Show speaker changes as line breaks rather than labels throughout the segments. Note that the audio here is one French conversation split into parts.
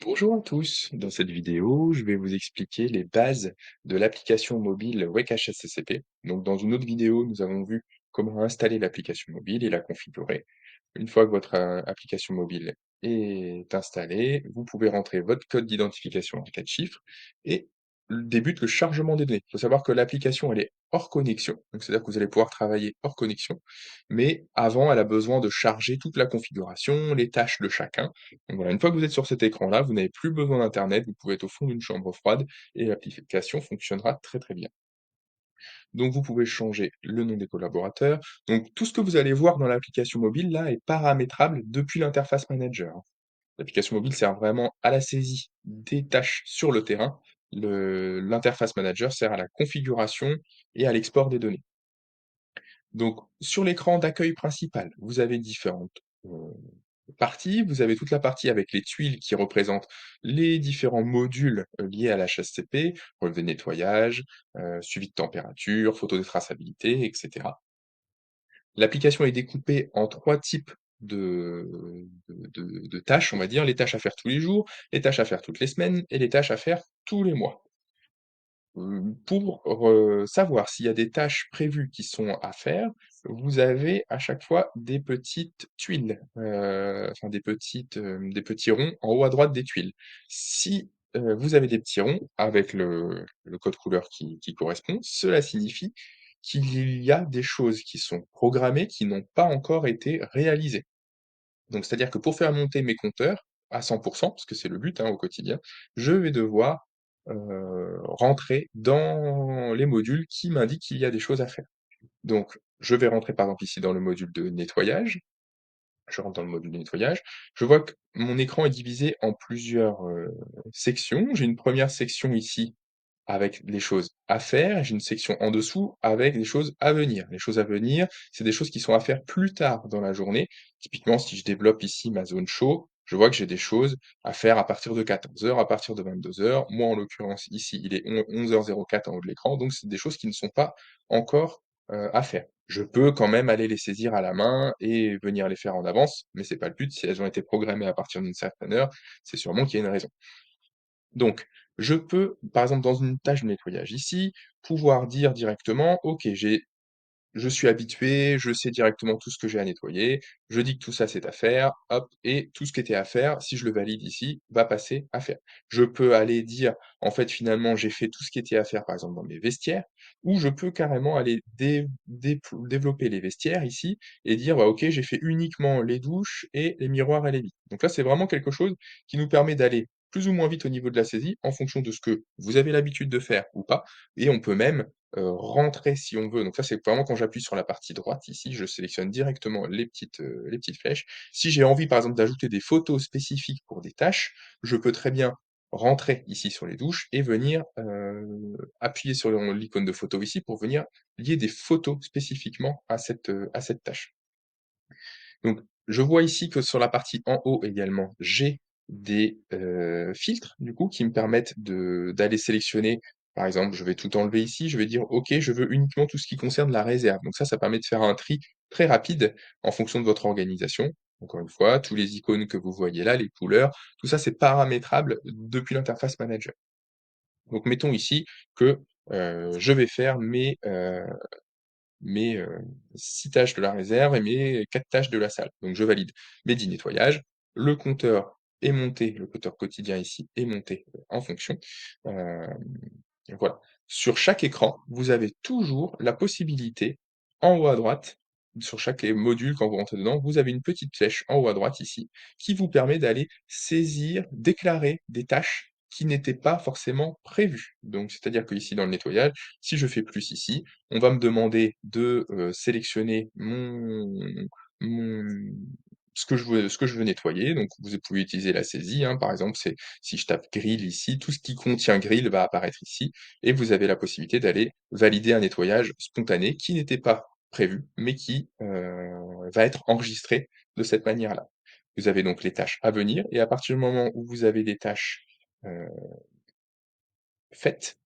Bonjour à tous, dans cette vidéo, je vais vous expliquer les bases de l'application mobile Wekash SCCP. Donc, dans une autre vidéo, nous avons vu comment installer l'application mobile et la configurer. Une fois que votre application mobile est installée, vous pouvez rentrer votre code d'identification en 4 chiffres et débute le chargement des données. Il faut savoir que l'application, elle est hors connexion, donc c'est-à-dire que vous allez pouvoir travailler hors connexion, mais avant, elle a besoin de charger toute la configuration, les tâches de chacun. Donc voilà, une fois que vous êtes sur cet écran-là, vous n'avez plus besoin d'internet, vous pouvez être au fond d'une chambre froide et l'application fonctionnera très, très bien. Donc vous pouvez changer le nom des collaborateurs. Donc tout ce que vous allez voir dans l'application mobile là est paramétrable depuis l'interface manager, hein. L'application mobile sert vraiment à la saisie des tâches sur le terrain. L'interface manager sert à la configuration et à l'export des données. Donc sur l'écran d'accueil principal, vous avez différentes, partie, vous avez toute la partie avec les tuiles qui représentent les différents modules, liés à l'HACCP, relevé de nettoyage, suivi de température, photo de traçabilité et cetera. L'application est découpée en 3 types de tâches, on va dire, les tâches à faire tous les jours, les tâches à faire toutes les semaines et les tâches à faire tous les mois. Pour savoir s'il y a des tâches prévues qui sont à faire, vous avez à chaque fois des petites tuiles, enfin des petits ronds en haut à droite des tuiles. Si, vous avez des petits ronds avec le code couleur qui correspond, cela signifie qu'il y a des choses qui sont programmées, qui n'ont pas encore été réalisées. Donc c'est-à-dire que pour faire monter mes compteurs à 100 parce que c'est le but, hein, au quotidien, je vais devoir, rentrer dans les modules qui m'indiquent qu'il y a des choses à faire. Donc je vais rentrer par exemple ici dans le module de nettoyage, je rentre dans le module de nettoyage, je vois que mon écran est divisé en plusieurs, sections. J'ai une première section ici avec les choses à faire, j'ai une section en dessous avec des choses à venir. Les choses à venir, c'est des choses qui sont à faire plus tard dans la journée. Typiquement, si je développe ici ma zone chaud, je vois que j'ai des choses à faire à partir de 14 heures, à partir de 22 heures. Moi, en l'occurrence, ici, il est 11h04 en haut de l'écran, donc c'est des choses qui ne sont pas encore, à faire. Je peux quand même aller les saisir à la main et venir les faire en avance, mais c'est pas le but. Si elles ont été programmées à partir d'une certaine heure, c'est sûrement qu'il y a une raison. Donc, je peux, par exemple, dans une tâche de nettoyage ici, pouvoir dire directement: «OK, je suis habitué, je sais directement tout ce que j'ai à nettoyer, je dis que tout ça c'est à faire, hop et tout ce qui était à faire, si je le valide ici, va passer à faire». Je peux aller dire: «En fait, finalement, j'ai fait tout ce qui était à faire», par exemple, dans mes vestiaires, ou je peux carrément aller développer les vestiaires ici et dire: «Bah, OK, j'ai fait uniquement les douches et les miroirs et les lits». Donc là, c'est vraiment quelque chose qui nous permet d'aller plus ou moins vite au niveau de la saisie, en fonction de ce que vous avez l'habitude de faire ou pas et on peut même rentrer si on veut. Donc ça, c'est vraiment quand j'appuie sur la partie droite ici, je sélectionne directement les petites flèches. Si j'ai envie, par exemple, d'ajouter des photos spécifiques pour des tâches, je peux très bien rentrer ici sur les douches et venir, appuyer sur l'icône de photo ici pour venir lier des photos spécifiquement à cette tâche. Donc, je vois ici que sur la partie en haut également, j'ai des, filtres du coup qui me permettent d'aller sélectionner, par exemple, je vais tout enlever ici, je vais dire: «OK, je veux uniquement tout ce qui concerne la réserve». Donc ça permet de faire un tri très rapide en fonction de votre organisation. Encore une fois, tous les icônes que vous voyez là, les couleurs, tout ça c'est paramétrable depuis l'interface manager. Donc mettons ici que, je vais faire mes 6 tâches de la réserve et mes 4 tâches de la salle. Donc je valide mes 10 nettoyages, le compteur est monté, le compteur quotidien ici est monté, en fonction. Hem, voilà. Sur chaque écran, vous avez toujours la possibilité, en haut à droite, sur chaque module quand vous rentrez dedans, vous avez une petite flèche en haut à droite ici, qui vous permet d'aller saisir, déclarer des tâches qui n'étaient pas forcément prévues. Donc c'est-à-dire qu'ici dans le nettoyage, si je fais plus ici, on va me demander de, sélectionner mon ce que je veux nettoyer, donc vous pouvez utiliser la saisie, hein, par exemple, c'est si je tape grill ici, tout ce qui contient grill va apparaître ici et vous avez la possibilité d'aller valider un nettoyage spontané qui n'était pas prévu, mais qui, va être enregistré de cette manière-là. Vous avez donc les tâches à venir et à partir du moment où vous avez des tâches, heu, faites,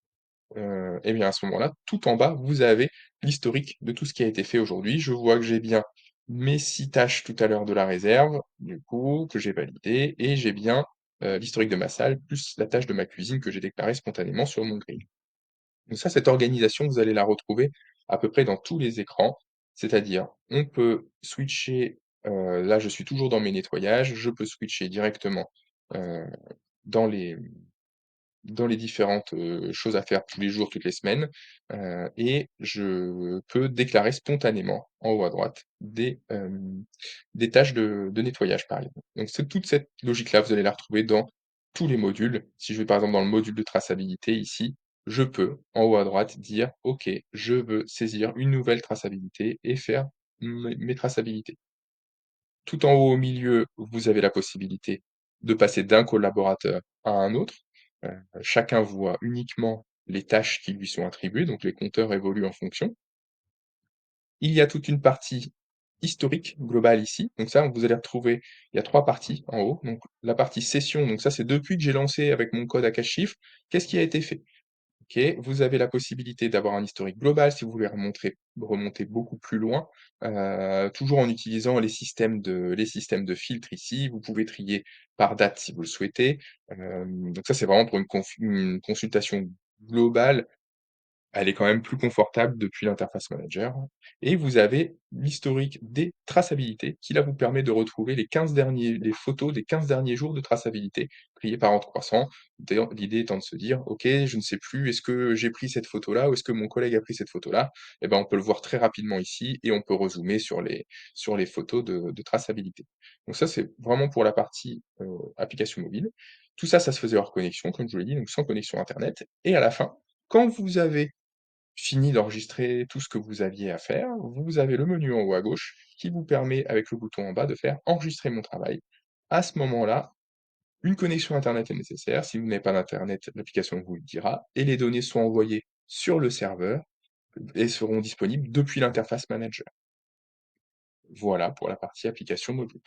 et bien, à ce moment-là, tout en bas, vous avez l'historique de tout ce qui a été fait aujourd'hui. Je vois que j'ai bien mes 6 tâches tout à l'heure de la réserve, du coup, que j'ai validées et j'ai bien, l'historique de ma salle, plus la tâche de ma cuisine que j'ai déclarée spontanément sur mon grill. Donc ça, cette organisation, vous allez la retrouver à peu près dans tous les écrans. C'est-à-dire, on peut switcher, là je suis toujours dans mes nettoyages, je peux switcher directement, heu, dans les dans les différentes, choses à faire tous les jours, toutes les semaines, et je peux déclarer spontanément, en haut à droite, des tâches de nettoyage, par exemple. Donc c'est toute cette logique-là, vous allez la retrouver dans tous les modules. Si je vais, par exemple, dans le module de traçabilité ici, je peux, en haut à droite, dire: «OK, je veux saisir une nouvelle traçabilité et faire mes traçabilités». Tout en haut au milieu, vous avez la possibilité de passer d'un collaborateur à un autre. Chacun voit uniquement les tâches qui lui sont attribuées, donc les compteurs évoluent en fonction. Il y a toute une partie historique globale ici, donc ça, vous allez retrouver il y a 3 parties en haut. Donc la partie session, donc ça, c'est depuis que j'ai lancé avec mon code à 4 chiffres, qu'est-ce qui a été fait? OK, vous avez la possibilité d'avoir un historique global si vous voulez remonter beaucoup plus loin, toujours en utilisant les systèmes de filtres ici. Vous pouvez trier par date si vous le souhaitez. Donc ça, c'est vraiment pour une consultation globale. Elle est quand même plus confortable depuis l'interface manager, et vous avez l'historique des traçabilités qui là vous permet de retrouver les photos des 15 derniers jours de traçabilité triées par ordre croissant. D'ailleurs, l'idée étant de se dire: «OK, je ne sais plus, est-ce que j'ai pris cette photo-là ou est-ce que mon collègue a pris cette photo-là?» Et ben, on peut le voir très rapidement ici et on peut rezoomer sur les photos de traçabilité. Donc ça, c'est vraiment pour la partie, application mobile. Tout ça, ça se faisait hors connexion, comme je vous l'ai dit, donc sans connexion internet, et à la fin, quand vous avez fini d'enregistrer tout ce que vous aviez à faire, vous avez le menu en haut à gauche qui vous permet, avec le bouton en bas, de faire «Enregistrer mon travail». À ce moment-là, une connexion internet est nécessaire. Si vous n'avez pas d'internet, l'application vous le dira et les données sont envoyées sur le serveur et seront disponibles depuis l'interface manager. Voilà pour la partie application mobile.